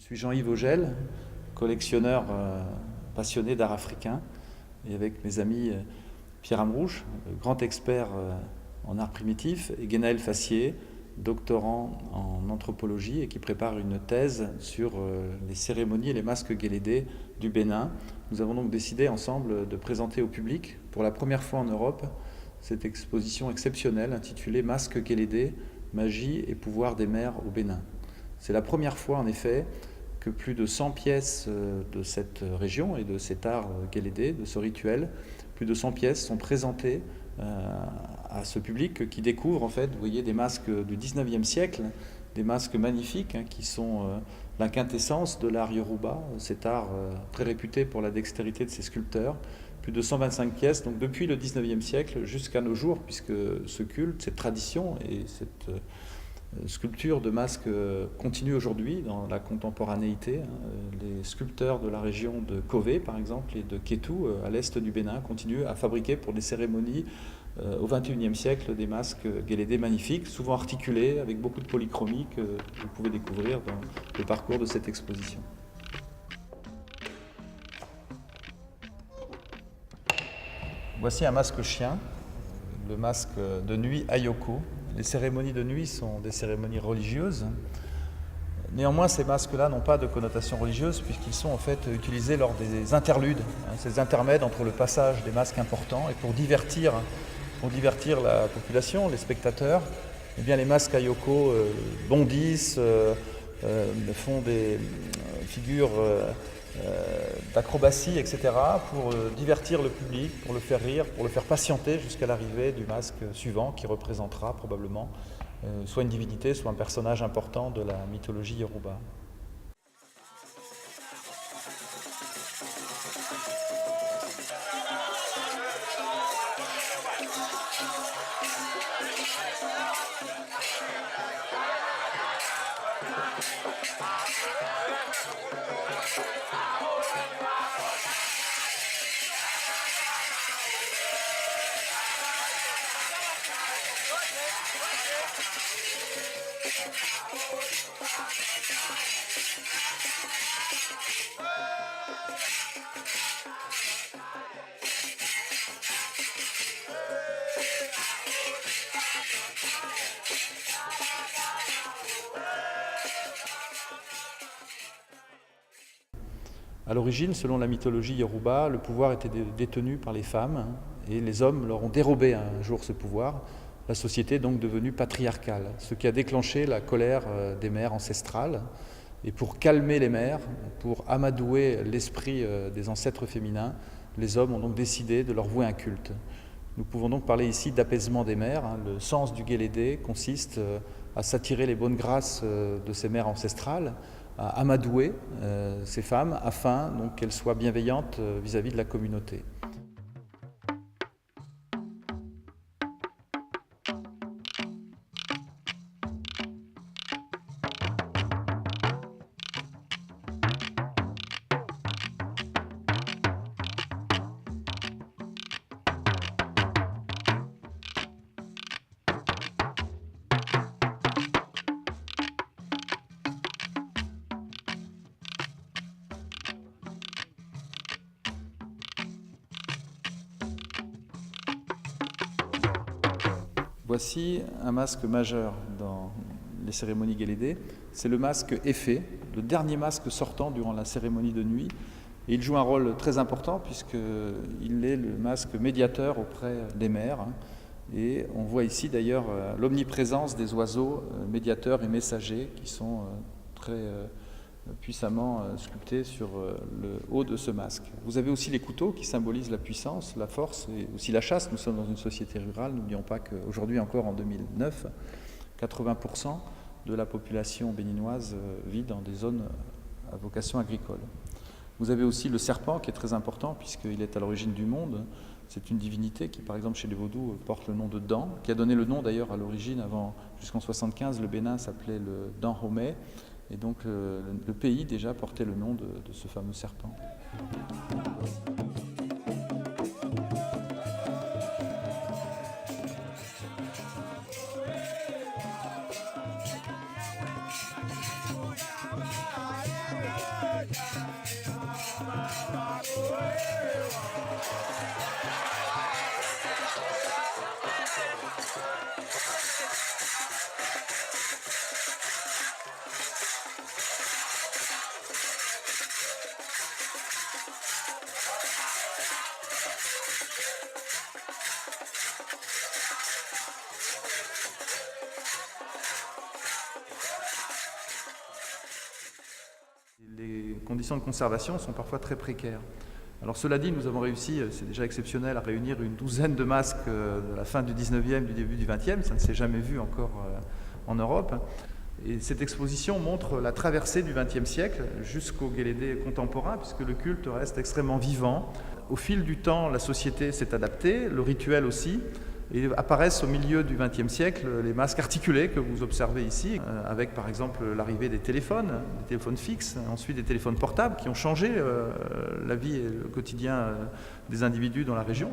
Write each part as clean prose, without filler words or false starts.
suis Jean-Yves Augel, collectionneur passionné d'art africain, et avec mes amis Pierre Amrouche, grand expert en art primitif, et Guénaël Fassier, doctorant en anthropologie et qui prépare une thèse sur les cérémonies et les masques guélédés du Bénin. Nous avons donc décidé ensemble de présenter au public, pour la première fois en Europe, cette exposition exceptionnelle intitulée Masques guélédés, magie et pouvoir des mers au Bénin. C'est la première fois en effet que plus de 100 pièces de cette région et de cet art guélédé, de ce rituel, plus de 100 pièces sont présentées à ce public qui découvre en fait, vous voyez, des masques du 19e siècle, des masques magnifiques qui sont la quintessence de l'art Yoruba, cet art très réputé pour la dextérité de ses sculpteurs. Plus de 125 pièces, donc depuis le 19e siècle jusqu'à nos jours, puisque ce culte, cette tradition et cette sculpture de masques continue aujourd'hui dans la contemporanéité. Les sculpteurs de la région de Kové, par exemple, et de Kétou, à l'est du Bénin, continuent à fabriquer pour des cérémonies au XXIe siècle des masques guélédés magnifiques, souvent articulés, avec beaucoup de polychromie que vous pouvez découvrir dans le parcours de cette exposition. Voici un masque chien, le masque de nuit Ayoko. Les cérémonies de nuit sont des cérémonies religieuses. Néanmoins, ces masques-là n'ont pas de connotation religieuse puisqu'ils sont en fait utilisés lors des interludes, ces intermèdes entre le passage des masques importants et pour divertir la population, les spectateurs. Eh bien, les masques Ayoko bondissent, font des figures d'acrobatie, etc., pour divertir le public, pour le faire rire, pour le faire patienter jusqu'à l'arrivée du masque suivant qui représentera probablement soit une divinité, soit un personnage important de la mythologie Yoruba. À l'origine, selon la mythologie Yoruba, le pouvoir était détenu par les femmes et les hommes leur ont dérobé un jour ce pouvoir, la société donc devenue patriarcale, ce qui a déclenché la colère des mères ancestrales. Et pour calmer les mères, pour amadouer l'esprit des ancêtres féminins, les hommes ont donc décidé de leur vouer un culte. Nous pouvons donc parler ici d'apaisement des mères. Le sens du guélédé consiste à s'attirer les bonnes grâces de ces mères ancestrales, à amadouer ces femmes afin donc qu'elles soient bienveillantes vis-à-vis de la communauté. Voici un masque majeur dans les cérémonies guélédées. C'est le masque Effet, le dernier masque sortant durant la cérémonie de nuit. Et il joue un rôle très important puisqu'il est le masque médiateur auprès des mères. Et on voit ici d'ailleurs l'omniprésence des oiseaux médiateurs et messagers qui sont très puissamment sculptés sur le haut de ce masque. Vous avez aussi les couteaux qui symbolisent la puissance, la force et aussi la chasse. Nous sommes dans une société rurale, n'oublions pas qu'aujourd'hui encore en 2009, 80% de la population béninoise vit dans des zones à vocation agricole. Vous avez aussi le serpent qui est très important puisqu'il est à l'origine du monde. C'est une divinité qui, par exemple, chez les Vaudous, porte le nom de Dan, qui a donné le nom d'ailleurs à l'origine. Avant, jusqu'en 75, le Bénin s'appelait le Dan-Homé. Et donc le pays déjà portait le nom de ce fameux serpent. conditions de conservation sont parfois très précaires. Alors cela dit, nous avons réussi, c'est déjà exceptionnel, à réunir une douzaine de masques de la fin du 19e, du début du 20e, ça ne s'est jamais vu encore en Europe. Et cette exposition montre la traversée du XXe siècle jusqu'au Guélédé contemporain, puisque le culte reste extrêmement vivant. Au fil du temps, la société s'est adaptée, le rituel aussi, et apparaissent au milieu du XXe siècle les masques articulés que vous observez ici, avec par exemple l'arrivée des téléphones fixes, ensuite des téléphones portables qui ont changé la vie et le quotidien des individus dans la région.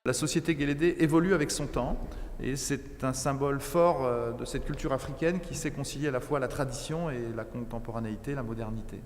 La société Guélédé évolue avec son temps et c'est un symbole fort de cette culture africaine qui sait concilier à la fois la tradition et la contemporanéité, la modernité.